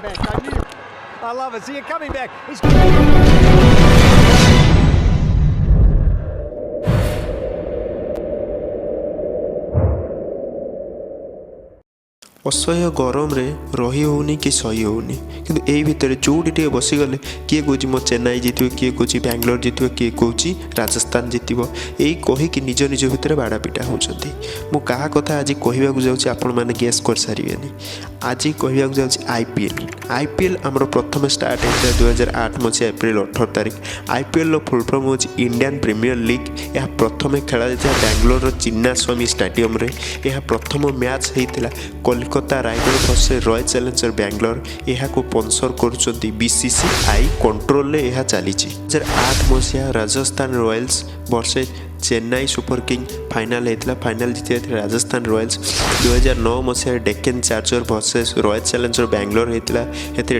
back. I love it. See it coming back. He's असह्य गरम रे रही होनी कि सही होनी किंतु एई भितर जोड़ी टे बसीगले किए कौच मो चेन्नई जितब किए कौच बैंगलोर जितब किए कौच राजस्थान जितब यही कहीकि निज निज भितर बाड़ा पिटा होती मु क्या कथा आज कहवाक जाऊँगी आपण मैंने गेस कर सारे आज कहवाक जाऊँगी आईपीएल आमर प्रथम स्टार्ट होता 2008 मसीहा एप्रिल 18 तारिख आईपीएल फुल फॉर्म हो इंडियन प्रीमियर लीग यह प्रथम खेला जाता बैंगलोर चिन्नास्वामी स्टेडियम रे यह प्रथम मैच होता Kolkata Rider versus Royal Challenger Bangalore यह स्पॉन्सर कर बीसीसीआई कंट्रोल यह चली 2008 मसीहा Rajasthan Royals versus Chennai Super King final होता फाइनल जीति राजस्थान रॉयल्स 2009 मसीहा Deccan Charger versus Royal Challenger Bangalore होता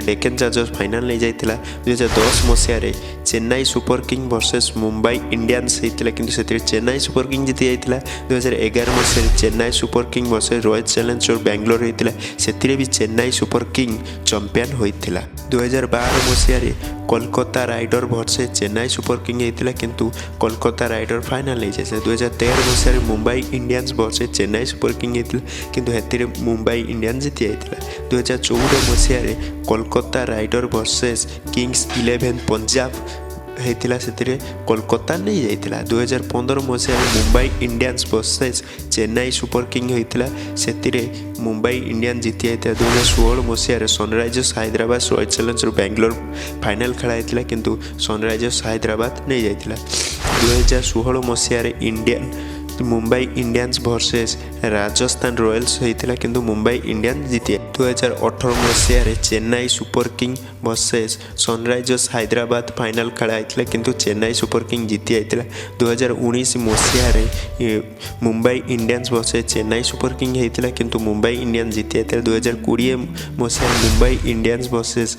डेक्कन चार्जर फाइनल नहीं जाता 2010 मसीह Chennai Super King versus Mumbai Indians होता कि चेन्नई सुपर किंग जीति जाता 2011 मसीह Chennai Super King versus Royal Challenger Bangalore होता से भी चेन्नई सुपर किंग चैंपियन होता 2012 मसीह Kolkata Rider versus Chennai Super King होता किंतु कोलकाता राइडर फाइनल नहीं जाए 2013 मसीह Mumbai Indians versus Chennai Super King होता किंतु मुंबई इंडियंस जीति जाता 2014 मसीह Kolkata Rider versus Kings 11 Punjab होता से कोलकाता नहीं जाता 2015 मसीह Mumbai Indians versus Chennai Super King होता से मुंबई इंडियंस जीति जाता 2016 मसीह Sunrisers Hyderabad Royal Challenger Bangalore final खेला होता किंतु सनराइजर्स हैदराबाद नहीं जाता 2016 मसीह Indian Mumbai Indians versus Rajasthan Royals होता किंतु मुंबई इंडियंस जीति 2018 मसीह Chennai Super King versus Sunrisers Hyderabad final खेला होता किंतु चेन्नई सुपर किंग जीति जाता 2019 मसीह Mumbai Indians versus Chennai Super King होता किंतु मुंबई इंडियंस जीति जाता 2020 मसीह Mumbai Indians versus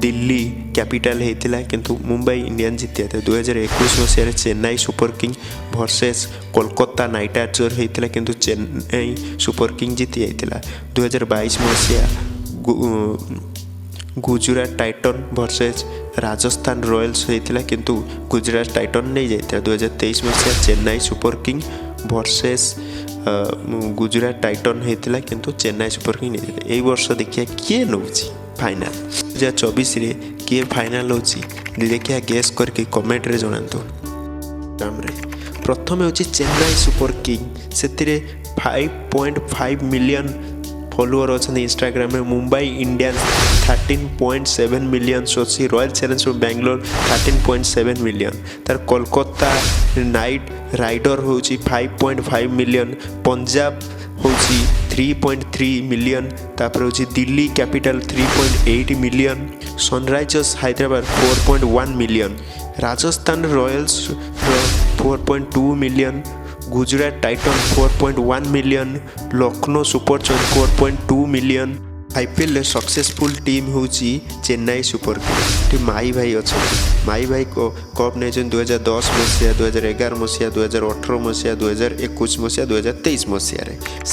Delhi Capital होता किंतु मुंबई इंडियंस जीति जाता 2021 मसीह Chennai Super King versus Kolkata night Riders होता किंतु चेन्नई सुपर किंग जीति जाता 2022 मसीहा Gujarat Titan versus Rajasthan Royals होता किंतु गुजरात टाइटन नहीं जाता 2023 मसीहा Chennai Super King versus Gujarat Titan होता किंतु चेन्नई सुपर किंग नहीं जाता यही वर्ष देखिए किए नौ फाइनल 2024 किए फाइनल हो देखिए गेस करके कमेंट रे जनातु प्रथम हूँ चेन्नई सुपर किंग से 5.5 मिलियन फॉलोअर अच्छा इंस्टाग्राम में मुंबई इंडियंस 13.7 मिलियन अच्छी रॉयल चैलेंजर बैंगलोर 13.7 मिलियन तार कोलकाता नाइट राइडर हूँ 5.5 मिलियन पंजाब हूँ 3.3 मिलियन तापर हूँ Delhi capital 3.8 million Sunrisers Hyderabad 4.1 million Rajasthan Royals 4.2 million Gujarat Titan 4.1 million Lucknow super joint 4.2 million IPL successful team हूँ चेन्नई सुपर किंग माई भाई अच्छा माई भाई कप नहीं 2010 मसीहा 2011 मसीहा 2018 मसीहा 2021 मसीहा 2023 मसीह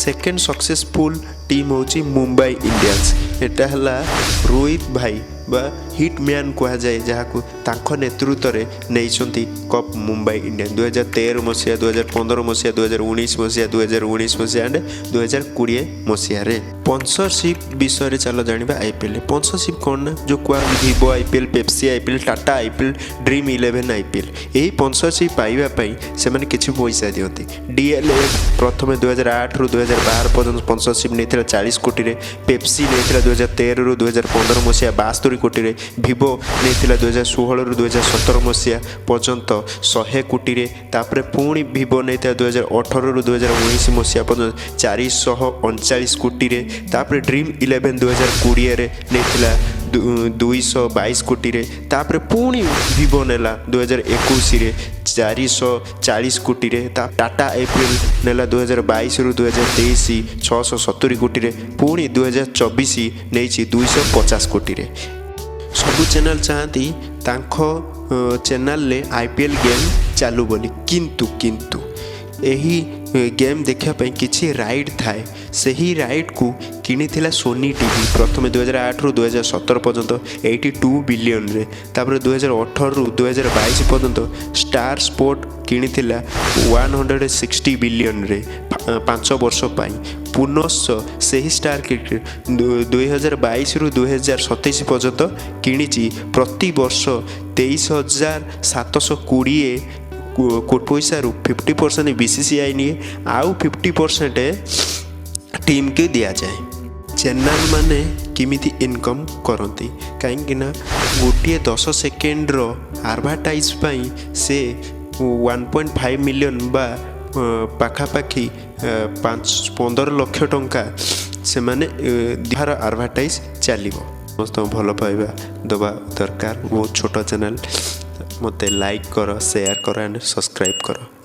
सेकेंड सक्सेसफुल टीम हूँ मुंबई इंडियंस एटा है रोहित भाई बा हिटमैन कह जाए जहाँ नेतृत्व में नहीं कप मुंबई इंडियन 2013 मसीहा 2015 मसीहा 2019 मसीहा 2019 मसीहा एंड 2020 मसीह स्पॉन्सरशिप विषय चलो जाना आईपीएल स्पॉन्सरशिप कौन ना जो कह Vivo IPL Pepsi IPL Tata IPL dream 11 IPL यही स्पॉन्सरशिप पाइबापी से किसी पैसा दिखती डीएलएफ प्रथम 2008 रु 2012 पर्यटन स्पॉन्सरशिप नहीं 40 कोटी रे पेप्सी नहीं 2013 रु 2015 मसीहा 72 कोटी रे वीवो नहीं 2016 रु 2017 मसीहा पर्यंत 100 कोटी रे तापर पुणी वीवो नहीं 2018 रु 2019 मसीहा पर्यंत 439 कोटी रे तापर ड्रीम 11 2020 रे नहीं 222 कोटी रे तापर पुणी वीवो नेला 2021 रे 440 कोटी रे टाटा आईपीएल नेला 2022 रु 2023 670 कोटी रे पुणी 2024 नहीं 250 कोटी रे सबू चैनल चाहती तांखो चैनल ले आईपीएल गेम चालू बोली किंतु यही गेम देखापी किसी राइट थाए से ही राइट को किनी सोनी टीवी प्रथम 2008 रु 2017 पर्यंत 82 बिलियन रे तापर 2018 रु 2022 पर्यंत स्टार स्पोर्ट किनी 160 बिलियन रे 5 वर्ष पुनश्च से ही स्टार क्रिकेट 2022 रु 2027 पर्यंत किनी प्रति वर्ष 23,720 कोटी पैसा 50% BCCI निए आउ 50% टीम के दिया जाए। चैनल माने किमिति इनकम करती कहीं गोटे 10 सेकेंड रो एडवर्टाइज पाई से 1.5 मिलियन बा पाखापाखि 15 लाख टंका से माने दिहार एडवर्टाइज चलिबो। समस्त भल पाइबा दबा दरकार। बहुत छोटा चैनल मते लाइक करो शेयर करो एंड सब्सक्राइब करो।